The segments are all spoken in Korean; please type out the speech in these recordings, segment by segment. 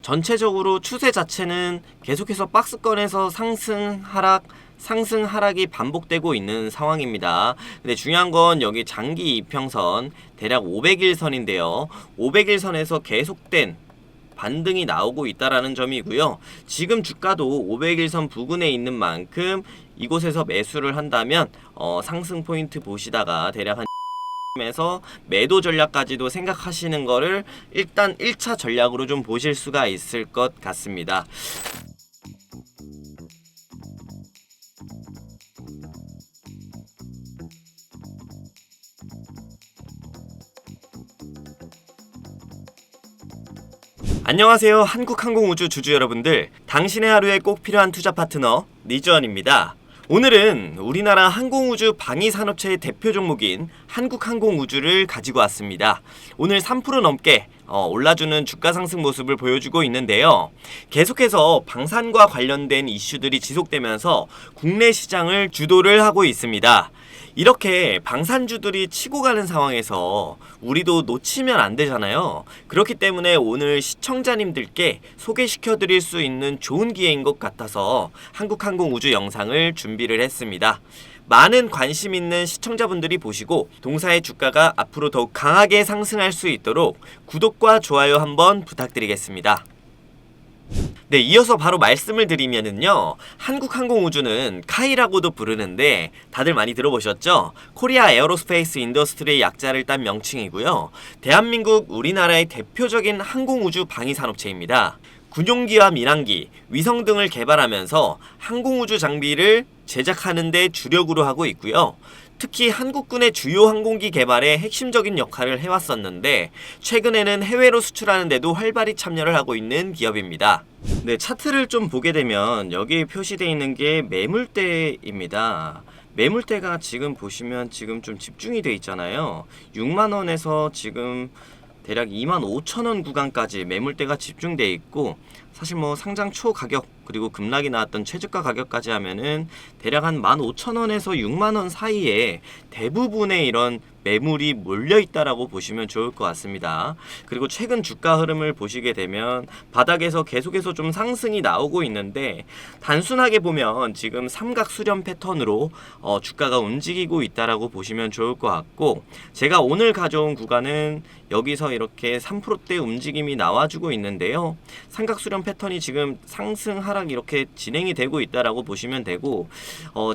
전체적으로 추세 자체는 계속해서 박스권에서 상승 하락이 반복되고 있는 상황입니다. 근데 중요한 건 여기 장기 이평선 대략 500일선인데요. 500일선에서 계속된 반등이 나오고 있다라는 점이고요. 지금 주가도 500일선 부근에 있는 만큼 이곳에서 매수를 한다면 상승 포인트 보시다가 대략 한 에서 매도 전략까지도 생각하시는 거를 일단 1차 전략으로 좀 보실 수가 있을 것 같습니다. 안녕하세요. 한국항공우주 주주 여러분들, 당신의 하루에 꼭 필요한 투자 파트너 리즈원입니다. 오늘은 우리나라 항공우주 방위산업체의 대표 종목인 한국항공우주를 가지고 왔습니다. 오늘 3% 넘게 올라주는 주가 상승 모습을 보여주고 있는데요. 계속해서 방산과 관련된 이슈들이 지속되면서 국내 시장을 주도를 하고 있습니다. 이렇게 방산주들이 치고 가는 상황에서 우리도 놓치면 안 되잖아요. 그렇기 때문에 오늘 시청자님들께 소개시켜 드릴 수 있는 좋은 기회인 것 같아서 한국항공우주 영상을 준비를 했습니다. 많은 관심 있는 시청자분들이 보시고 동사의 주가가 앞으로 더욱 강하게 상승할 수 있도록 구독과 좋아요 한번 부탁드리겠습니다. 네, 이어서 바로 말씀을 드리면은요, 한국항공우주는 카이라고도 부르는데 다들 많이 들어보셨죠? 코리아 에어로스페이스 인더스트리의 약자를 딴 명칭이고요. 대한민국 우리나라의 대표적인 항공우주 방위산업체입니다. 군용기와 민항기, 위성 등을 개발하면서 항공우주 장비를 제작하는 데 주력으로 하고 있고요. 특히 한국군의 주요 항공기 개발에 핵심적인 역할을 해왔었는데 최근에는 해외로 수출하는 데도 활발히 참여를 하고 있는 기업입니다. 네, 차트를 좀 보게 되면 여기 표시되어 있는 게 매물대입니다. 매물대가 지금 보시면 지금 좀 집중이 돼 있잖아요. 6만원에서 지금 대략 25,000원 구간까지 매물대가 집중돼 있고, 사실 뭐 상장 초 가격 그리고 급락이 나왔던 최저가 가격까지 하면은 대략 한 15,000원에서 6만원 사이에 대부분의 이런 매물이 몰려 있다라고 보시면 좋을 것 같습니다. 그리고 최근 주가 흐름을 보시게 되면 바닥에서 계속해서 좀 상승이 나오고 있는데, 단순하게 보면 지금 삼각 수렴 패턴으로 주가가 움직이고 있다라고 보시면 좋을 것 같고, 제가 오늘 가져온 구간은 여기서 이렇게 3%대 움직임이 나와주고 있는데요. 삼각 수렴 패턴이 지금 상승 하락 이렇게 진행이 되고 있다라고 보시면 되고,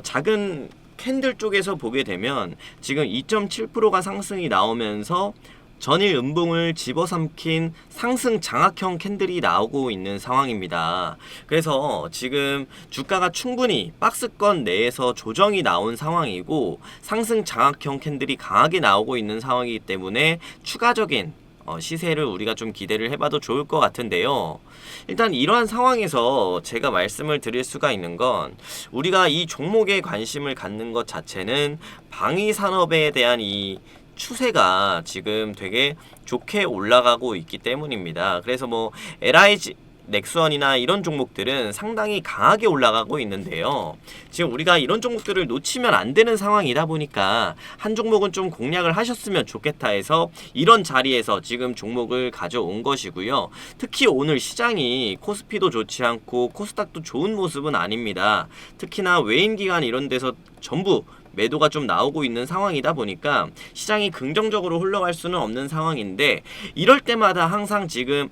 작은 캔들 쪽에서 보게 되면 지금 2.7%가 상승이 나오면서 전일 음봉을 집어삼킨 상승 장악형 캔들이 나오고 있는 상황입니다. 그래서 지금 주가가 충분히 박스권 내에서 조정이 나온 상황이고 상승 장악형 캔들이 강하게 나오고 있는 상황이기 때문에 추가적인 시세를 우리가 좀 기대를 해봐도 좋을 것 같은데요. 일단 이러한 상황에서 제가 말씀을 드릴 수가 있는 건, 우리가 이 종목에 관심을 갖는 것 자체는 방위산업에 대한 이 추세가 지금 되게 좋게 올라가고 있기 때문입니다. 그래서 뭐 LIG 넥스원이나 이런 종목들은 상당히 강하게 올라가고 있는데요. 지금 우리가 이런 종목들을 놓치면 안 되는 상황이다 보니까 한 종목은 좀 공략을 하셨으면 좋겠다 해서 이런 자리에서 지금 종목을 가져온 것이고요. 특히 오늘 시장이 코스피도 좋지 않고 코스닥도 좋은 모습은 아닙니다. 특히나 외인 기관 이런 데서 전부 매도가 좀 나오고 있는 상황이다 보니까 시장이 긍정적으로 흘러갈 수는 없는 상황인데, 이럴 때마다 항상 지금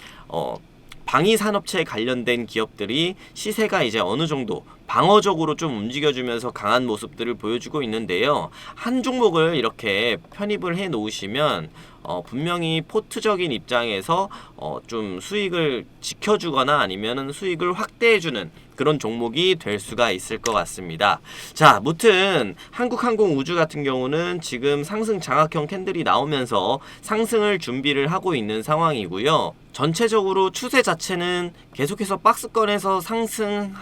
방위산업체에 관련된 기업들이 시세가 이제 어느 정도 방어적으로 좀 움직여주면서 강한 모습들을 보여주고 있는데요. 한 종목을 이렇게 편입을 해 놓으시면 분명히 포트적인 입장에서 좀 수익을 지켜주거나 아니면은 수익을 확대해주는 그런 종목이 될 수가 있을 것 같습니다. 자, 무튼 한국항공우주 같은 경우는 지금 상승 장악형 캔들이 나오면서 상승을 준비를 하고 있는 상황이고요. 전체적으로 추세 자체는 계속해서 박스권에서 상승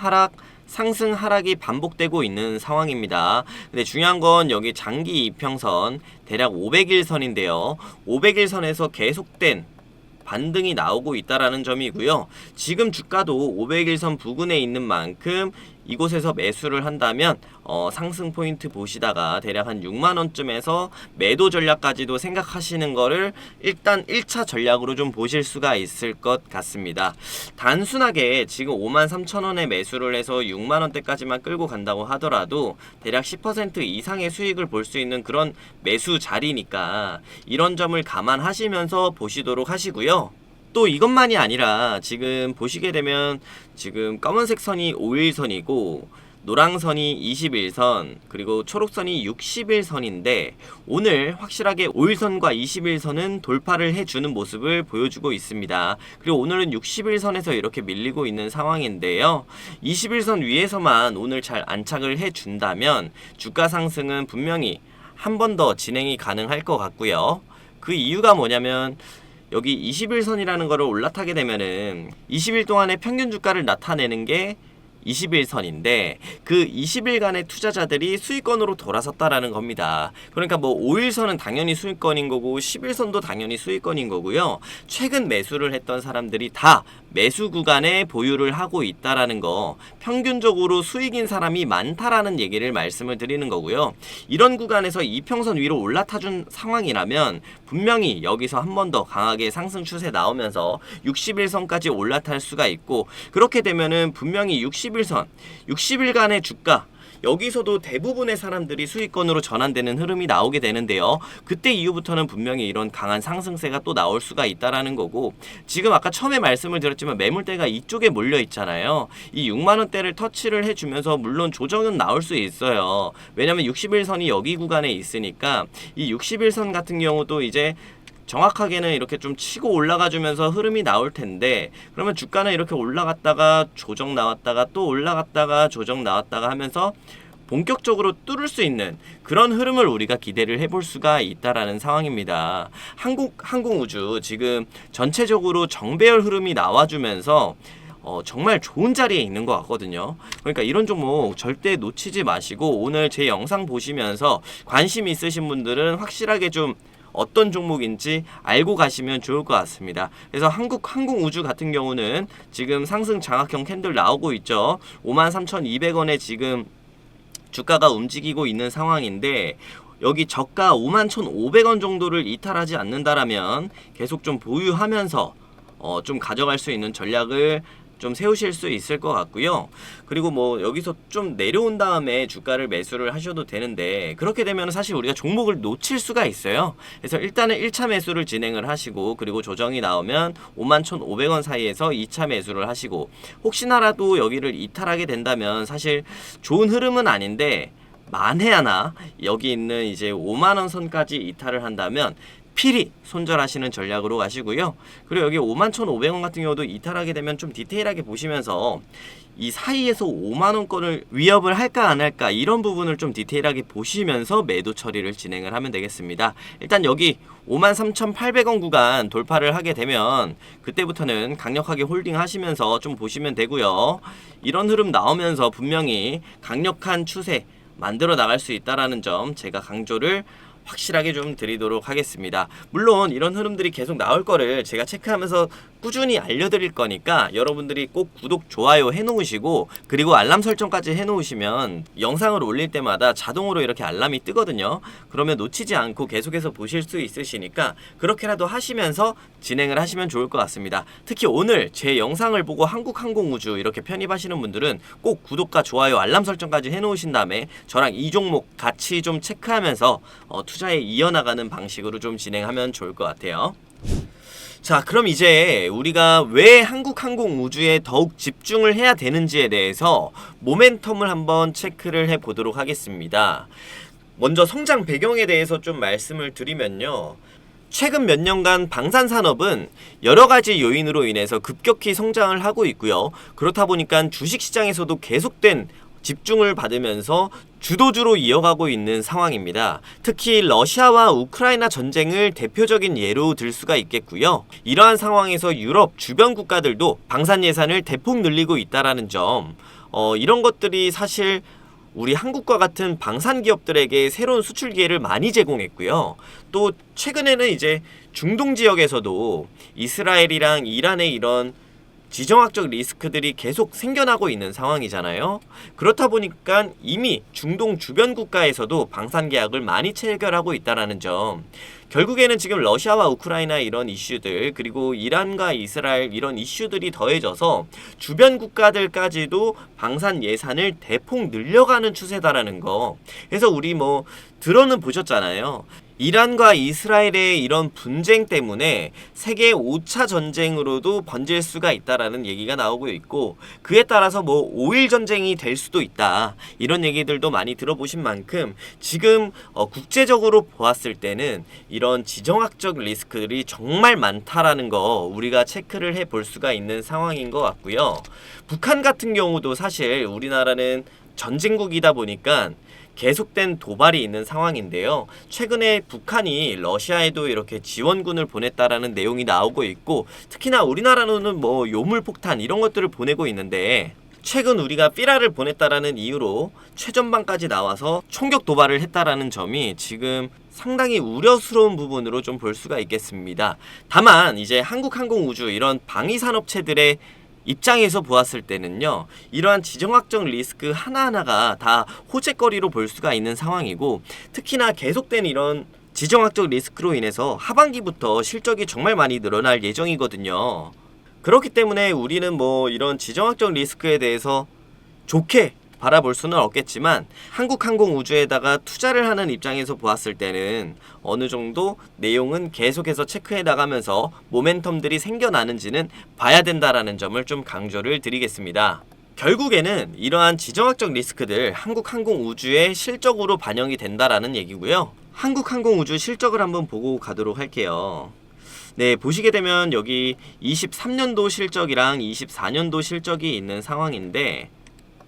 하락이 반복되고 있는 상황입니다. 근데 중요한 건 여기 장기 이평선 대략 500일선인데요. 500일선에서 계속된 반등이 나오고 있다라는 점이고요. 지금 주가도 500일선 부근에 있는 만큼 이곳에서 매수를 한다면 상승 포인트 보시다가 대략 한 6만원쯤에서 매도 전략까지도 생각하시는 거를 일단 1차 전략으로 좀 보실 수가 있을 것 같습니다. 단순하게 지금 53,000원에 매수를 해서 6만원대까지만 끌고 간다고 하더라도 대략 10% 이상의 수익을 볼 수 있는 그런 매수 자리니까 이런 점을 감안하시면서 보시도록 하시고요. 또 이것만이 아니라 지금 보시게 되면 지금 검은색 선이 5일선이고 노랑선이 21선 그리고 초록선이 61선인데 오늘 확실하게 5일선과 21선은 돌파를 해주는 모습을 보여주고 있습니다. 그리고 오늘은 61선에서 이렇게 밀리고 있는 상황인데요. 21선 위에서만 오늘 잘 안착을 해준다면 주가 상승은 분명히 한 번 더 진행이 가능할 것 같고요. 그 이유가 뭐냐면 여기 21선이라는 거를 올라타게 되면은 20일 동안의 평균 주가를 나타내는 게 21선인데 그 20일간의 투자자들이 수익권으로 돌아섰다라는 겁니다. 그러니까 뭐 5일선은 당연히 수익권인 거고 11선도 당연히 수익권인 거고요. 최근 매수를 했던 사람들이 다 매수 구간에 보유를 하고 있다라는 거, 평균적으로 수익인 사람이 많다라는 얘기를 말씀을 드리는 거고요. 이런 구간에서 이평선 위로 올라타준 상황이라면 분명히 여기서 한 번 더 강하게 상승 추세 나오면서 61선까지 올라탈 수가 있고, 그렇게 되면은 분명히 61선, 60일간의 주가 여기서도 대부분의 사람들이 수익권으로 전환되는 흐름이 나오게 되는데요. 그때 이후부터는 분명히 이런 강한 상승세가 또 나올 수가 있다라는 거고, 지금 아까 처음에 말씀을 드렸지만 매물대가 이쪽에 몰려 있잖아요. 이 6만원대를 터치를 해주면서 물론 조정은 나올 수 있어요. 왜냐면 61선이 여기 구간에 있으니까 이 61선 같은 경우도 이제 정확하게는 이렇게 좀 치고 올라가 주면서 흐름이 나올 텐데, 그러면 주가는 이렇게 올라갔다가 조정 나왔다가 또 올라갔다가 조정 나왔다가 하면서 본격적으로 뚫을 수 있는 그런 흐름을 우리가 기대를 해볼 수가 있다라는 상황입니다. 항공우주 지금 전체적으로 정배열 흐름이 나와주면서 정말 좋은 자리에 있는 것 같거든요. 그러니까 이런 종목 절대 놓치지 마시고 오늘 제 영상 보시면서 관심 있으신 분들은 확실하게 좀 어떤 종목인지 알고 가시면 좋을 것 같습니다. 그래서 항공우주 같은 경우는 지금 상승 장악형 캔들 나오고 있죠. 53,200원에 지금 주가가 움직이고 있는 상황인데, 여기 저가 51,500원 정도를 이탈하지 않는다라면 계속 좀 보유하면서 좀 가져갈 수 있는 전략을 좀 세우실 수 있을 것 같고요. 그리고 뭐 여기서 좀 내려온 다음에 주가를 매수를 하셔도 되는데, 그렇게 되면 사실 우리가 종목을 놓칠 수가 있어요. 그래서 일단은 1차 매수를 진행을 하시고, 그리고 조정이 나오면 51,500원 사이에서 2차 매수를 하시고, 혹시나라도 여기를 이탈하게 된다면 사실 좋은 흐름은 아닌데 만에 하나 여기 있는 이제 5만원 선까지 이탈을 한다면 필히 손절하시는 전략으로 가시고요. 그리고 여기 51,500원 같은 경우도 이탈하게 되면 좀 디테일하게 보시면서 이 사이에서 5만원권을 위협을 할까 안 할까 이런 부분을 좀 디테일하게 보시면서 매도 처리를 진행을 하면 되겠습니다. 일단 여기 53,800원 구간 돌파를 하게 되면 그때부터는 강력하게 홀딩 하시면서 좀 보시면 되고요. 이런 흐름 나오면서 분명히 강력한 추세 만들어 나갈 수 있다라는 점 제가 강조를 확실하게 좀 드리도록 하겠습니다. 물론 이런 흐름들이 계속 나올 거를 제가 체크하면서 꾸준히 알려드릴 거니까 여러분들이 꼭 구독, 좋아요 해놓으시고, 그리고 알람 설정까지 해놓으시면 영상을 올릴 때마다 자동으로 이렇게 알람이 뜨거든요. 그러면 놓치지 않고 계속해서 보실 수 있으시니까 그렇게라도 하시면서 진행을 하시면 좋을 것 같습니다. 특히 오늘 제 영상을 보고 한국항공우주 이렇게 편입하시는 분들은 꼭 구독과 좋아요, 알람 설정까지 해놓으신 다음에 저랑 이 종목 같이 좀 체크하면서 투자에 이어나가는 방식으로 좀 진행하면 좋을 것 같아요. 자, 그럼 이제 우리가 왜 한국항공우주에 더욱 집중을 해야 되는지에 대해서 모멘텀을 한번 체크를 해보도록 하겠습니다. 먼저 성장 배경에 대해서 좀 말씀을 드리면요. 최근 몇 년간 방산산업은 여러 가지 요인으로 인해서 급격히 성장을 하고 있고요. 그렇다 보니까 주식시장에서도 계속된 집중을 받으면서 주도주로 이어가고 있는 상황입니다. 특히 러시아와 우크라이나 전쟁을 대표적인 예로 들 수가 있겠고요. 이러한 상황에서 유럽 주변 국가들도 방산 예산을 대폭 늘리고 있다라는 점, 이런 것들이 사실 우리 한국과 같은 방산 기업들에게 새로운 수출 기회를 많이 제공했고요. 또 최근에는 이제 중동 지역에서도 이스라엘이랑 이란의 이런 지정학적 리스크들이 계속 생겨나고 있는 상황이잖아요. 그렇다 보니까 이미 중동 주변 국가에서도 방산 계약을 많이 체결하고 있다는 점. 결국에는 지금 러시아와 우크라이나 이런 이슈들, 그리고 이란과 이스라엘 이런 이슈들이 더해져서 주변 국가들까지도 방산 예산을 대폭 늘려가는 추세다라는 거. 그래서 우리 들어는 보셨잖아요. 이란과 이스라엘의 이런 분쟁 때문에 세계 5차 전쟁으로도 번질 수가 있다라는 얘기가 나오고 있고, 그에 따라서 5일 전쟁이 될 수도 있다, 이런 얘기들도 많이 들어보신 만큼 지금 국제적으로 보았을 때는 이런 지정학적 리스크들이 정말 많다라는 거 우리가 체크를 해볼 수가 있는 상황인 것 같고요. 북한 같은 경우도 사실 우리나라는 전쟁국이다 보니까 계속된 도발이 있는 상황인데요. 최근에 북한이 러시아에도 이렇게 지원군을 보냈다라는 내용이 나오고 있고, 특히나 우리나라는 요물폭탄 이런 것들을 보내고 있는데, 최근 우리가 삐라를 보냈다라는 이유로 최전방까지 나와서 총격 도발을 했다라는 점이 지금 상당히 우려스러운 부분으로 좀 볼 수가 있겠습니다. 다만 이제 한국항공우주 이런 방위산업체들의 입장에서 보았을 때는요, 이러한 지정학적 리스크 하나하나가 다 호재거리로 볼 수가 있는 상황이고, 특히나 계속된 이런 지정학적 리스크로 인해서 하반기부터 실적이 정말 많이 늘어날 예정이거든요. 그렇기 때문에 우리는 이런 지정학적 리스크에 대해서 좋게 바라볼 수는 없겠지만, 한국항공우주에다가 투자를 하는 입장에서 보았을 때는 어느 정도 내용은 계속해서 체크해 나가면서 모멘텀들이 생겨나는지는 봐야 된다라는 점을 좀 강조를 드리겠습니다. 결국에는 이러한 지정학적 리스크들 한국항공우주의 실적으로 반영이 된다라는 얘기고요. 한국항공우주 실적을 한번 보고 가도록 할게요. 네, 보시게 되면 여기 23년도 실적이랑 24년도 실적이 있는 상황인데,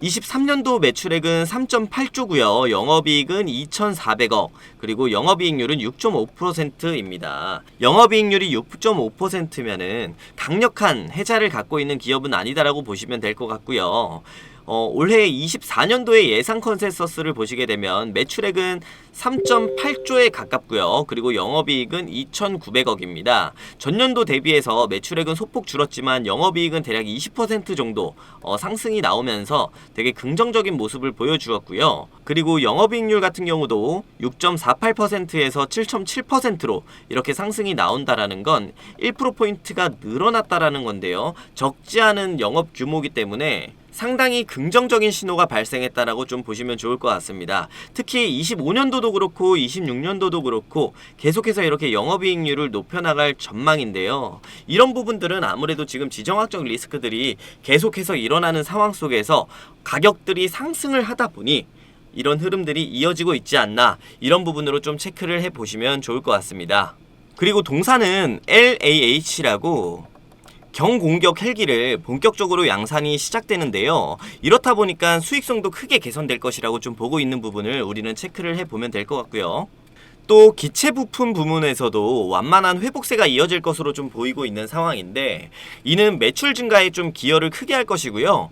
23년도 매출액은 3.8조고요. 영업이익은 2,400억, 그리고 영업이익률은 6.5%입니다. 영업이익률이 6.5%면은 강력한 해자를 갖고 있는 기업은 아니다라고 보시면 될 것 같고요. 올해 24년도의 예상 컨센서스를 보시게 되면 매출액은 3.8조에 가깝고요. 그리고 영업이익은 2,900억입니다. 전년도 대비해서 매출액은 소폭 줄었지만 영업이익은 대략 20% 정도 상승이 나오면서 되게 긍정적인 모습을 보여주었고요. 그리고 영업이익률 같은 경우도 6.48%에서 7.7%로 이렇게 상승이 나온다라는 건 1%포인트가 늘어났다라는 건데요. 적지 않은 영업 규모이기 때문에 상당히 긍정적인 신호가 발생했다라고 좀 보시면 좋을 것 같습니다. 특히 25년도도 그렇고 26년도도 그렇고 계속해서 이렇게 영업이익률을 높여나갈 전망인데요. 이런 부분들은 아무래도 지금 지정학적 리스크들이 계속해서 일어나는 상황 속에서 가격들이 상승을 하다 보니 이런 흐름들이 이어지고 있지 않나, 이런 부분으로 좀 체크를 해보시면 좋을 것 같습니다. 그리고 동사는 LAH라고 경공격 헬기를 본격적으로 양산이 시작되는데요. 이렇다 보니까 수익성도 크게 개선될 것이라고 좀 보고 있는 부분을 우리는 체크를 해보면 될 것 같고요. 또 기체 부품 부문에서도 완만한 회복세가 이어질 것으로 좀 보이고 있는 상황인데, 이는 매출 증가에 좀 기여를 크게 할 것이고요.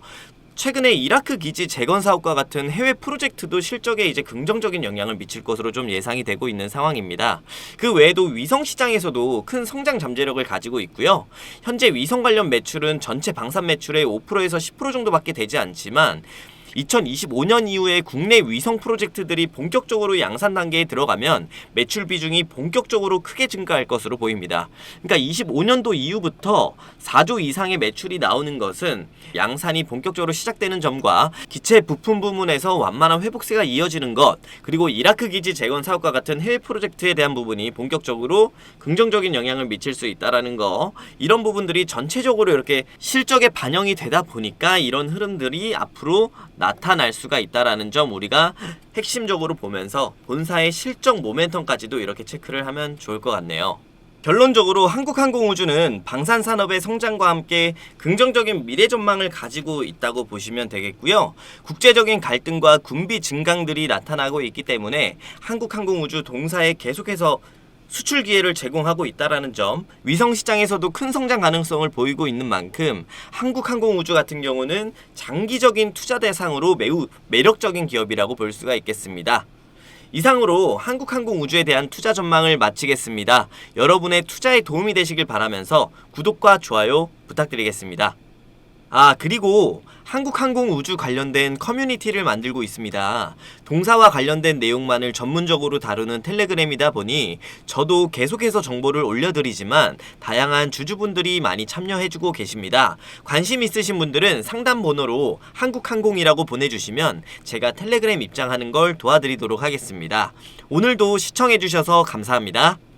최근에 이라크 기지 재건 사업과 같은 해외 프로젝트도 실적에 이제 긍정적인 영향을 미칠 것으로 좀 예상이 되고 있는 상황입니다. 그 외에도 위성 시장에서도 큰 성장 잠재력을 가지고 있고요. 현재 위성 관련 매출은 전체 방산 매출의 5%에서 10% 정도밖에 되지 않지만 2025년 이후에 국내 위성 프로젝트들이 본격적으로 양산 단계에 들어가면 매출 비중이 본격적으로 크게 증가할 것으로 보입니다. 그러니까 25년도 이후부터 4조 이상의 매출이 나오는 것은 양산이 본격적으로 시작되는 점과 기체 부품 부문에서 완만한 회복세가 이어지는 것, 그리고 이라크 기지 재건 사업과 같은 해외 프로젝트에 대한 부분이 본격적으로 긍정적인 영향을 미칠 수 있다라는 거, 이런 부분들이 전체적으로 이렇게 실적에 반영이 되다 보니까 이런 흐름들이 앞으로 나타날 수가 있다라는 점 우리가 핵심적으로 보면서 본사의 실적 모멘텀까지도 이렇게 체크를 하면 좋을 것 같네요. 결론적으로 한국항공우주는 방산산업의 성장과 함께 긍정적인 미래 전망을 가지고 있다고 보시면 되겠고요. 국제적인 갈등과 군비 증강들이 나타나고 있기 때문에 한국항공우주 동사에 계속해서 수출 기회를 제공하고 있다라는 점, 위성 시장에서도 큰 성장 가능성을 보이고 있는 만큼 한국항공우주 같은 경우는 장기적인 투자 대상으로 매우 매력적인 기업이라고 볼 수가 있겠습니다. 이상으로 한국항공우주에 대한 투자 전망을 마치겠습니다. 여러분의 투자에 도움이 되시길 바라면서 구독과 좋아요 부탁드리겠습니다. 그리고 한국항공우주 관련된 커뮤니티를 만들고 있습니다. 동사와 관련된 내용만을 전문적으로 다루는 텔레그램이다 보니 저도 계속해서 정보를 올려드리지만 다양한 주주분들이 많이 참여해주고 계십니다. 관심 있으신 분들은 상담 번호로 한국항공이라고 보내주시면 제가 텔레그램 입장하는 걸 도와드리도록 하겠습니다. 오늘도 시청해주셔서 감사합니다.